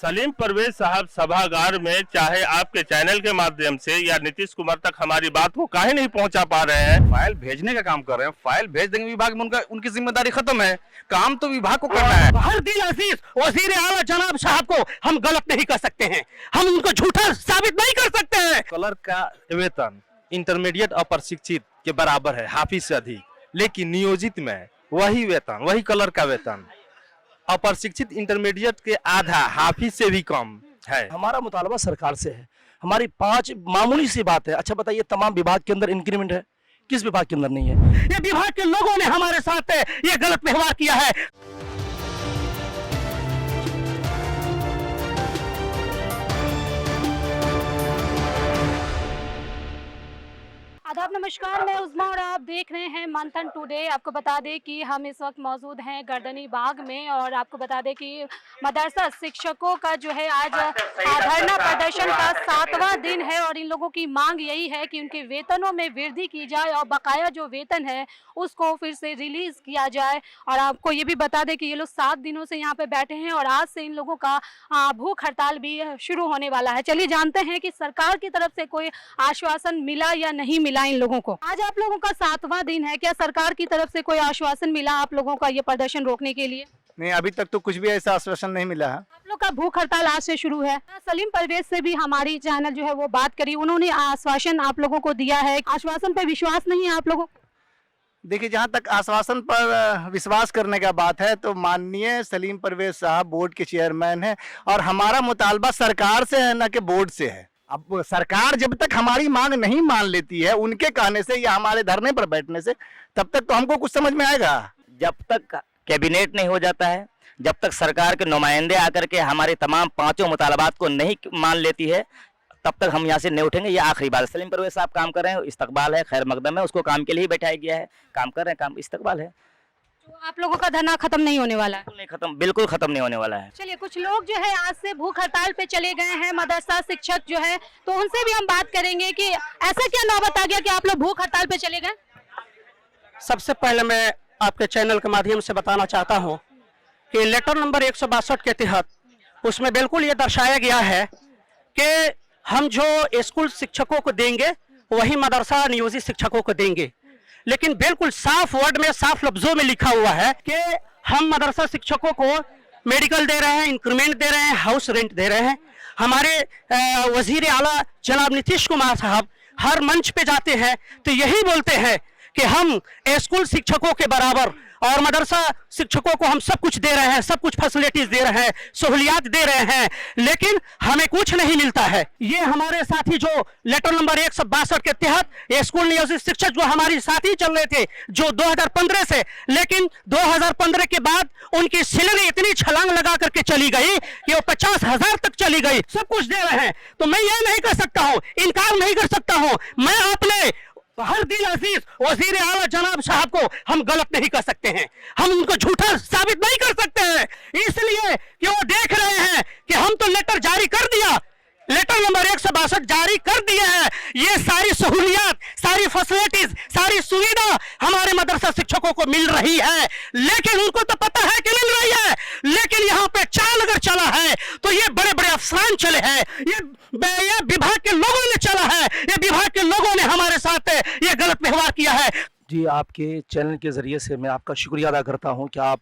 सलीम परवेज साहब सभागार में चाहे आपके चैनल के माध्यम से या नीतीश कुमार तक हमारी बात को काहे नहीं पहुंचा पा रहे हैं। फाइल भेजने का काम कर रहे हैं, फाइल भेज देंगे विभाग में, उनकी जिम्मेदारी खत्म है, काम तो विभाग को करना है। हर दिल अजीज वजीर आला जनाब साहब को हम गलत नहीं कर सकते हैं, हम उनको झूठा साबित नहीं कर सकते हैं। कलर का वेतन इंटरमीडिएट और प्रशिक्षित के बराबर है, हाफिज से अधिक, लेकिन नियोजित में वही वेतन, वही कलर का वेतन अप्रशिक्षित इंटरमीडिएट के आधा, हाफिज से भी कम है। हमारा मुतालबा सरकार से है, हमारी 5 मामूली सी बात है। अच्छा बताइए, तमाम विभाग के अंदर इंक्रीमेंट है, किस विभाग के अंदर नहीं है? ये विभाग के लोगों ने हमारे साथ ये गलत व्यवहार किया है। आदाब, नमस्कार, मैं उज़मा और आप देख रहे हैं मंथन टुडे। आपको बता दें कि हम इस वक्त मौजूद हैं गर्दनी बाग में और आपको बता दें कि मदरसा शिक्षकों का जो है आज धरना प्रदर्शन का 7वां दिन है और इन लोगों की मांग यही है कि उनके वेतनों में वृद्धि की जाए और बकाया जो वेतन है उसको फिर से रिलीज किया जाए। और आपको ये भी बता दें कि ये लोग 7 दिनों से यहाँ पे बैठे हैं और आज से इन लोगों का भूख हड़ताल भी शुरू होने वाला है। चलिए जानते हैं कि सरकार की तरफ से कोई आश्वासन मिला या नहीं मिला इन लोगों को। आज आप लोगों का 7वां दिन है, क्या सरकार की तरफ से कोई आश्वासन मिला आप लोगों का ये प्रदर्शन रोकने के लिए? नहीं, अभी तक तो कुछ भी ऐसा आश्वासन नहीं मिला है। आप लोग का भूख हड़ताल आज से शुरू है। सलीम परवेज से भी हमारी चैनल जो है वो बात करी, उन्होंने आश्वासन आप लोगों को दिया है। आश्वासन पे विश्वास नहीं है आप लोगों को? देखिए, जहाँ तक आश्वासन पर विश्वास करने का बात है तो माननीय सलीम परवेज साहब बोर्ड के चेयरमैन हैं और हमारा मुतालबा सरकार से है, न कि बोर्ड से है। अब सरकार जब तक हमारी मांग नहीं मान लेती है उनके कहने से या हमारे धरने पर बैठने से, तब तक तो हमको कुछ समझ में आएगा। जब तक कैबिनेट नहीं हो जाता है, जब तक सरकार के नुमाइंदे आकर के हमारे तमाम 5 मुतालबात को नहीं मान लेती है, तब तक हम यहाँ से नहीं उठेंगे। ये आखिरी बात। सलीम परवेज साहब काम कर रहे हैं, इस्तकबाल है, खैर मकदम है, उसको काम के लिए ही बैठाया गया है, काम कर रहे हैं, काम इस्तकबाल है। तो आप लोगों का धरना खत्म नहीं होने वाला है? नहीं खत्म, बिल्कुल खत्म नहीं होने वाला है। चलिए, कुछ लोग जो है आज से भूख हड़ताल पे चले गए हैं, मदरसा शिक्षक जो है, तो उनसे भी हम बात करेंगे कि ऐसा क्या नौबत आ गया कि आप लोग भूख हड़ताल पे चले गए? सबसे पहले मैं आपके चैनल के माध्यम से बताना चाहता हूँ कि लेटर नंबर 162 के तहत उसमें बिल्कुल ये दर्शाया गया है कि हम जो स्कूल शिक्षकों को देंगे वही मदरसा नियोजित शिक्षकों को देंगे, लेकिन बिल्कुल साफ वर्ड में, साफ लफ्जों में लिखा हुआ है कि हम मदरसा शिक्षकों को मेडिकल दे रहे हैं, इंक्रीमेंट दे रहे हैं, हाउस रेंट दे रहे हैं। हमारे वजीर आला जनाब नीतीश कुमार साहब हर मंच पे जाते हैं तो यही बोलते हैं कि हम स्कूल शिक्षकों के बराबर और मदरसा शिक्षकों को हम सब कुछ दे रहे हैं, सब कुछ फैसिलिटीज दे रहे हैं, सहूलियात दे रहे हैं, लेकिन हमें कुछ नहीं मिलता है। ये हमारे साथी जो लेटर नंबर 162 के तहत स्कूल नियोजित शिक्षक जो हमारे साथी चल रहे थे जो 2015 से, लेकिन 2015 के बाद उनकी सैलरी इतनी छलांग लगा करके चली गई कि वो 50,000 तक चली गई। सब कुछ दे रहे हैं तो मैं ये नहीं कर सकता हूँ, इनकार नहीं कर सकता हूँ। मैं अपने हर दिल अजीज वजीर आला जनाब साहब को हम गलत नहीं कर सकते हैं, हम उनको झूठा साबित नहीं कर सकते हैं, इसलिए कि वो देख रहे हैं कि हम तो लेटर जारी कर दिया, लेटर नंबर 162 जारी कर दिया है। ये सारी सहूलियात, सारी फैसिलिटीज, सारी सुविधा हमारे मदरसा शिक्षकों को मिल रही है, लेकिन उनको तो पता है कि मिल रही है, लेकिन यहाँ पे चाल अगर चला है तो ये बड़े बड़े अफसरान चले हैं, ये विभाग के लोगों ने चला है, ये विभाग के लोगों ने हमारे साथ ये गलत व्यवहार किया है। जी, आपके चैनल के ज़रिए से मैं आपका शुक्रिया अदा करता हूं कि आप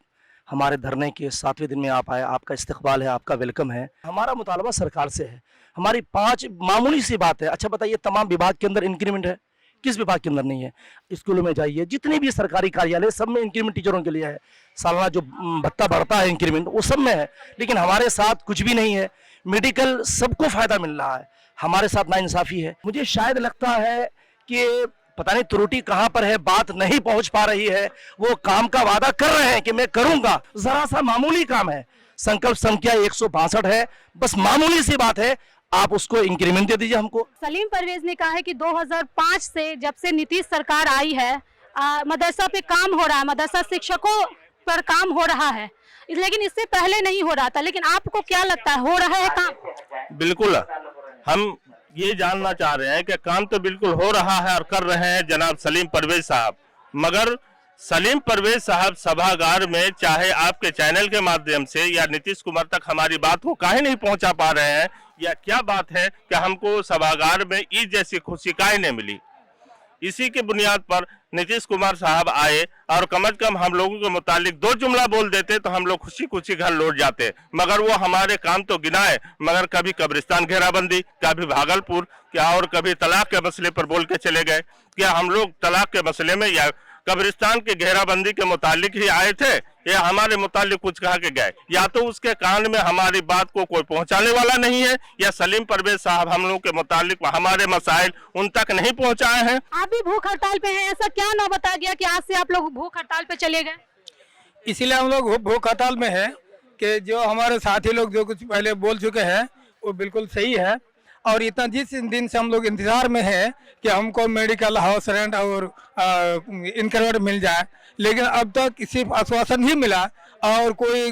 हमारे धरने के 7वें दिन में आप आए। आपका इस्तकबाल है, आपका वेलकम है। हमारा मुतालबा सरकार से है, हमारी 5 मामूली सी बात है। अच्छा बताइए, तमाम विभाग के अंदर इंक्रीमेंट है, किस विभाग के अंदर नहीं है? स्कूलों में जाइए, जितने भी सरकारी कार्यालय सब में इंक्रीमेंट टीचरों के लिए है, सालाना जो भत्ता बढ़ता है इंक्रीमेंट वो सब में है, लेकिन हमारे साथ कुछ भी नहीं है। मेडिकल सबको फायदा मिल रहा है, हमारे साथ नाइंसाफी है। मुझे शायद लगता है कि पता नहीं त्रुटि कहां पर है, बात नहीं पहुंच पा रही है। वो काम का वादा कर रहे हैं कि मैं करूंगा, जरा सा मामूली काम है, संकल्प संख्या 162 है, बस मामूली सी बात है, आप उसको इंक्रीमेंट दे दीजिए हमको। सलीम परवेज ने कहा है कि 2005 से जब से नीतीश सरकार आई है मदरसा पे काम हो रहा है, मदरसा शिक्षकों पर काम हो रहा है, लेकिन इससे पहले नहीं हो रहा था। लेकिन आपको क्या लगता है, हो रहा है काम? बिल्कुल, हम ये जानना चाह रहे हैं कि काम तो बिल्कुल हो रहा है और कर रहे हैं जनाब सलीम परवेज साहब, मगर सलीम परवेज साहब सभागार में चाहे आपके चैनल के माध्यम से या नीतीश कुमार तक हमारी बात को काहे नहीं पहुंचा पा रहे हैं, या क्या बात है कि हमको सभागार में ईद जैसी खुशी काहे नहीं मिली। इसी के बुनियाद पर नीतीश कुमार साहब आए और कम से कम हम लोगों के मुतालिक 2 जुमला बोल देते तो हम लोग खुशी खुशी घर लौट जाते, मगर वो हमारे काम तो गिनाए, मगर कभी कब्रिस्तान घेराबंदी, कभी भागलपुर, क्या और कभी तलाक के मसले पर बोल के चले गए। क्या हम लोग तलाक के मसले में या कब्रिस्तान के घेराबंदी के मुतालिक ही आए थे, या हमारे मुतालिक कुछ कहा के गए, या तो उसके कान में हमारी बात को कोई पहुंचाने वाला नहीं है, या सलीम परवेज साहब हम लोगों के मुतालिक हमारे मसाइल उन तक नहीं पहुंचाए हैं। आप भी भूख हड़ताल पे हैं, ऐसा क्या ना बता गया कि आज से आप लोग भूख हड़ताल पे चले गए? इसीलिए हम लोग भूख हड़ताल में है कि जो हमारे साथी लोग जो कुछ पहले बोल चुके हैं वो बिल्कुल सही है, और इतना जिस दिन से हम लोग इंतजार में है कि हमको मेडिकल, हाउस रेंट और इंक्रीमेंट मिल जाए, लेकिन अब तक सिर्फ आश्वासन ही मिला और कोई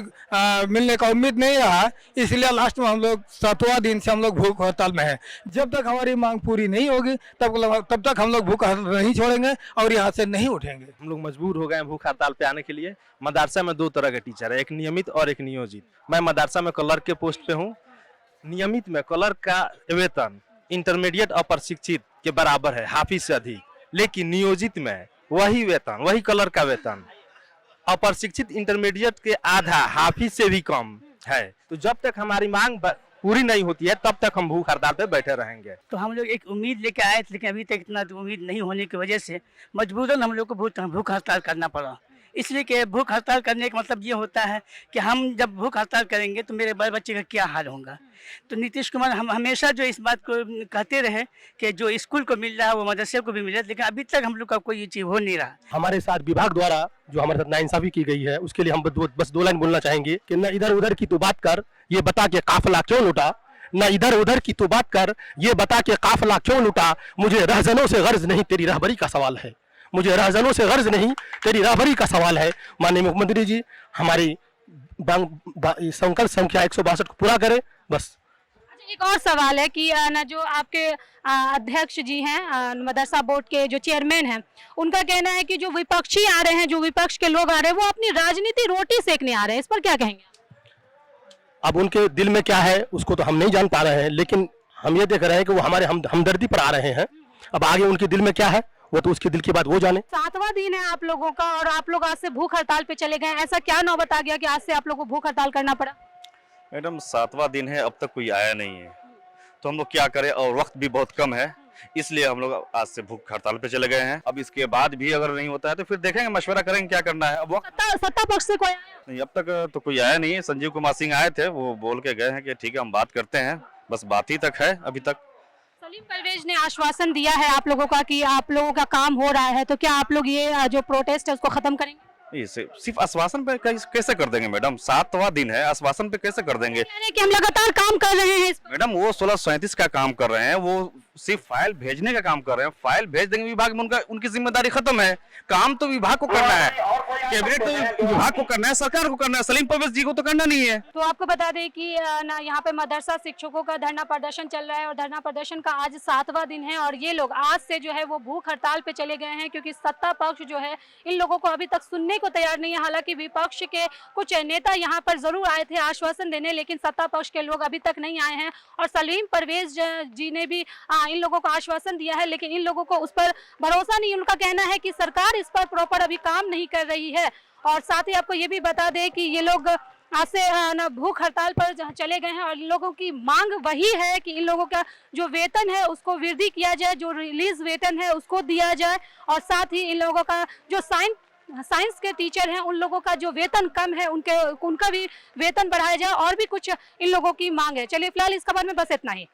मिलने का उम्मीद नहीं रहा। इसलिए लास्ट में हम लोग 7वां दिन से हम लोग भूख हड़ताल में है। जब तक हमारी मांग पूरी नहीं होगी तब तक हम लोग भूख हड़ताल नहीं छोड़ेंगे और यहाँ से नहीं उठेंगे। हम लोग मजबूर हो गए हैं भूख हड़ताल पे आने के लिए। मदरसा में 2 तरह के टीचर है, एक नियमित और एक नियोजित। मैं मदरसा में क्लर्क के पोस्ट पे हूँ। नियमित में क्लर्क का वेतन इंटरमीडिएट और प्रशिक्षित के बराबर है, हाफिज से अधिक, लेकिन नियोजित में वही वेतन, वही क्लर्क का वेतन अप्रशिक्षित इंटरमीडिएट के आधा, हाफिज से भी कम है। तो जब तक हमारी मांग पूरी नहीं होती है तब तक हम भूख हड़ताल पे बैठे रहेंगे। तो हम लोग एक उम्मीद लेके आए थे, लेकिन अभी तक इतना उम्मीद नहीं होने की वजह से मजबूरन हम लोग को भूख हड़ताल करना पड़ा। इसलिए कि भूख हड़ताल करने का मतलब ये होता है कि हम जब भूख हड़ताल करेंगे तो मेरे बाल बच्चे का क्या हाल होगा। तो नीतीश कुमार हम हमेशा जो इस बात को कहते रहे कि जो स्कूल को मिल रहा है वो मदरसे को भी मिल रहा है, लेकिन अभी तक हम लोग का कोई ये चीज़ हो नहीं रहा। हमारे साथ विभाग द्वारा जो हमारे साथ नाइंसाफी की गई है उसके लिए हम बस 2 लाइन बोलना चाहेंगे कि न इधर उधर की तो बात कर, ये बता के काफिला क्यों लुटा। न इधर उधर की तो बात कर, ये बता के काफिला क्यों लुटा। मुझे रहजनों से गर्ज नहीं, तेरी रहबरी का सवाल है। मुझे रहजनों से गर्ज नहीं, तेरी रहबरी का सवाल है। माननीय मुख्यमंत्री जी हमारी संकल्प संख्या 162 को पूरा करें बस। एक और सवाल है कि ना जो आपके अध्यक्ष जी हैं, मदरसा बोर्ड के जो चेयरमैन हैं, उनका कहना है कि जो विपक्षी आ रहे हैं, जो विपक्ष के लोग आ रहे हैं, वो अपनी राजनीति रोटी सेकने आ रहे हैं। इस पर क्या कहेंगे? अब उनके दिल में क्या है उसको तो हम नहीं जान पा रहे हैं, लेकिन हम ये देख रहे हैं कि वो हमारे हमदर्दी पर आ रहे हैं। अब आगे उनके दिल में क्या है वो तो उसके दिल की बात वो जाने। 7वां दिन है आप लोगों का और आप लोग आज से भूख हड़ताल पे चले गए, ऐसा क्या नौ बता गया कि आज से आप लोगों को भूख हड़ताल करना पड़ा? मैडम 7वां दिन है, अब तक कोई आया नहीं है, तो हम लोग क्या करें, और वक्त भी बहुत कम है, इसलिए हम लोग आज से भूख हड़ताल पे चले गए हैं। अब इसके बाद भी अगर नहीं होता है तो फिर देखेंगे, मशवरा करेंगे क्या करना है। अब सत्ता पक्ष से कोई आया नहीं, अब तक तो कोई आया नहीं है। संजीव कुमार सिंह आए थे, वो बोल के गए हैं कि ठीक है हम बात करते हैं, बस बात ही तक है अभी तक। सलीम परवेज ने आश्वासन दिया है आप लोगों का कि आप लोगों का काम हो रहा है, तो क्या आप लोग ये जो प्रोटेस्ट है उसको खत्म करेंगे? सिर्फ आश्वासन पे कैसे कर देंगे मैडम? 7वां दिन है, आश्वासन पे कैसे कर देंगे? कि हम लगातार काम कर रहे हैं इस पर। मैडम वो 1637 का काम कर रहे हैं, वो सिर्फ फाइल भेजने का काम कर रहे हैं। फाइल भेज देंगे विभाग में, उनकी जिम्मेदारी खत्म है। काम तो विभाग को करना है, कैबिनेट तो विभाग को करना है, सरकार को करना है, सलीम परवेज जी को तो करना नहीं है। तो आपको बता दें कि ना यहाँ पे मदरसा शिक्षकों का धरना प्रदर्शन चल रहा है और धरना प्रदर्शन का आज 7वां दिन है और ये लोग आज से जो है वो भूख हड़ताल पे चले गए हैं, क्योंकि सत्ता पक्ष जो है इन लोगों को अभी तक सुनने को तैयार नहीं है। हालांकि विपक्ष के कुछ नेता यहाँ पर जरूर आए थे आश्वासन देने, लेकिन सत्ता पक्ष के लोग अभी तक नहीं आए हैं और सलीम परवेज जी ने भी इन लोगों को आश्वासन दिया है, लेकिन इन लोगों को उस पर भरोसा नहीं। उनका कहना है कि सरकार इस पर प्रॉपर अभी काम नहीं कर रही है। और साथ ही आपको ये भी बता दें कि ये लोग आज से ना भूख हड़ताल पर चले गए हैं और इन लोगों की मांग वही है कि इन लोगों का जो वेतन है उसको वृद्धि किया जाए, जो रिलीज वेतन है उसको दिया जाए, और साथ ही इन लोगों का जो साइंस के टीचर हैं उन लोगों का जो वेतन कम है उनका भी वेतन बढ़ाया जाए, और भी कुछ इन लोगों की मांग है। चलिए फिलहाल इस खबर में बस इतना ही।